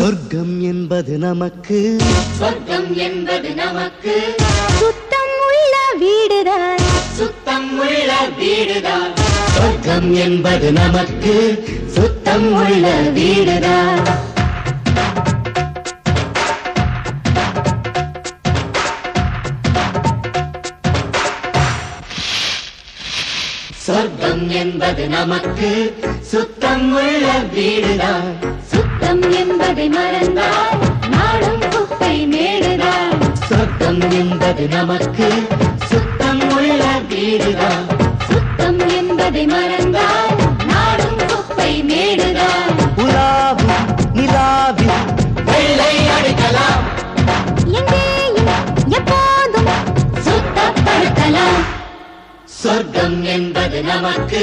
சொர்க்கம் என்பது நமக்கு சொர்க்கம் என்பது நமக்கு சுத்தம் உள்ள வீடுதான் சுத்தம் உள்ள வீடுதான் சொர்க்கம் என்பது நமக்கு சுத்தம் உள்ள வீடுதான் சொர்க்கம் என்பது நமக்கு சுத்தம் உள்ள வீடுதான் சுத்தம் என்பதை மறந்தால் நாடும் குப்பை மேடுதான் சொர்க்கம் என்பது நமக்கு சுத்தம் உள்ள வீடுதான் சுத்தம் என்பதை மறந்தால் நாடும் குப்பை மேடுதான் உலாவும் நிலாவில் வெள்ளை அடிக்கலாம் எங்கேயும் எப்போதும் சுத்தப்படுத்தலாம் சொர்க்கம் என்பது நமக்கு